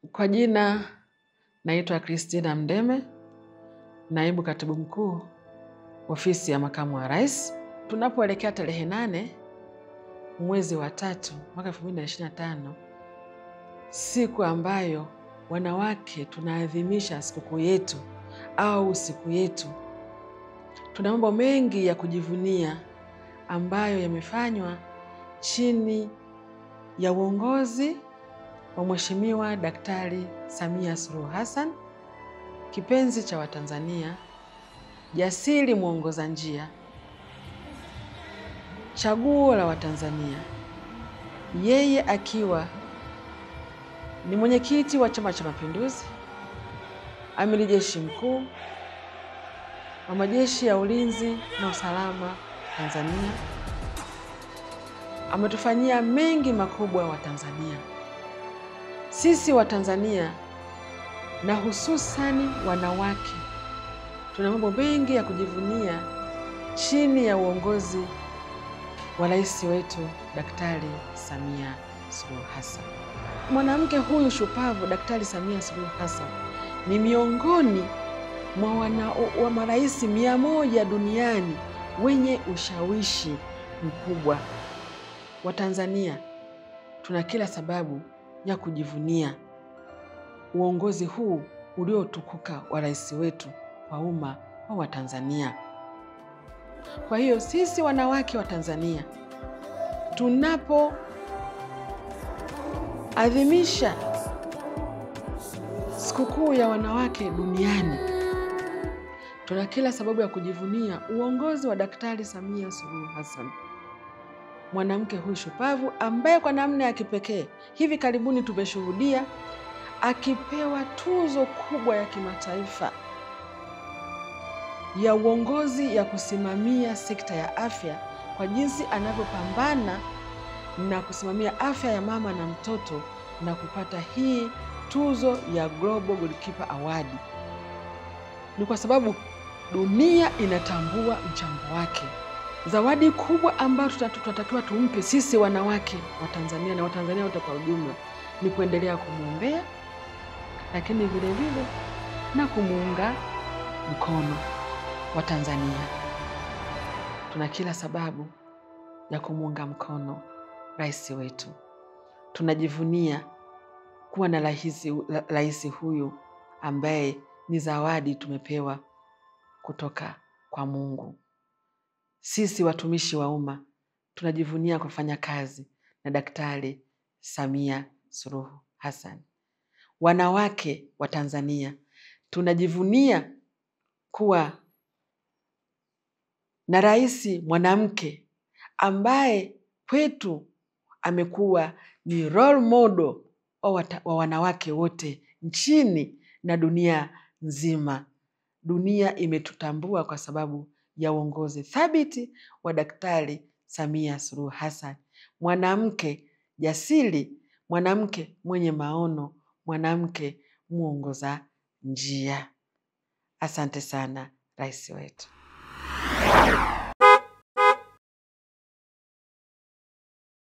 Kwa jina naitwa Christina Mdeme, naibu katibu mkuu ofisi ya makamu wa rais. Tunapoelekea tarehe 8 mwezi wa 3 mwaka 2025, siku ambayo wanawake tunaadhimisha sikukuu yetu au siku yetu, tuna mambo mengi ya kujivunia ambayo yamefanywa chini ya uongozi wa Mheshimiwa Daktari Samia Suluhu Hassan, kipenzi cha Watanzania, jasiri mwongoza njia, chaguo la Watanzania. Yeye akiwa ni mwenyekiti wa Chama cha Mapinduzi, amiri jeshi mkuu wa majeshi ya ulinzi na usalama Tanzania, ametufanyia mengi makubwa wa Tanzania. Sisi wa Tanzania na hususani wanawake tuna mambo mengi ya kujivunia chini ya uongozi wa rais wetu Daktari Samia Suluhu Hassan. Mwanamke huyu shupavu Daktari Samia Suluhu Hassan ni miongoni mwa marais 100 duniani wenye ushawishi mkubwa. Wa Tanzania tuna kila sababu ya kujivunia uongozi huu uliotukuka wa rais wetu wa umma wa Watanzania. Kwa hiyo sisi wanawake wa Tanzania tunapoadhimisha sikukuu ya wanawake duniani, tuna kila sababu ya kujivunia uongozi wa Daktari Samia Suluhu Hassan, mwanamke huyu shupavu ambaye kwa namna ya kipekee hivi karibuni tumeshuhudia akipewa tuzo kubwa ya kimataifa ya uongozi ya kusimamia sekta ya afya kwa jinsi anavyopambana na kusimamia afya ya mama na mtoto na kupata hii tuzo ya Global Goalkeeper Award. Ni kwa sababu dunia inatambua mchango wake. Zawadi kubwa ambayo tutatakiwa tumpe sisi wanawake wa Tanzania na Watanzania wote kwa ujumla ni kuendelea kumwombea, lakini vile vile na kumuunga mkono. Wa Tanzania tuna kila sababu ya kumuunga mkono rais wetu. Tunajivunia kuwa na rais huyu ambaye ni zawadi tumepewa kutoka kwa Mungu. Sisi watumishi wa umma tunajivunia kufanya kazi na Daktari Samia Suluhu Hassan. Wanawake wa Tanzania tunajivunia kuwa na rais mwanamke ambaye kwetu amekuwa ni role model wa wanawake wote nchini na dunia nzima. Dunia imetutambua kwa sababu ya uongozi thabiti wa Daktari Samia Suluhu Hassan, mwanamke jasiri, mwanamke mwenye maono, mwanamke muongoza njia. Asante sana rais wetu.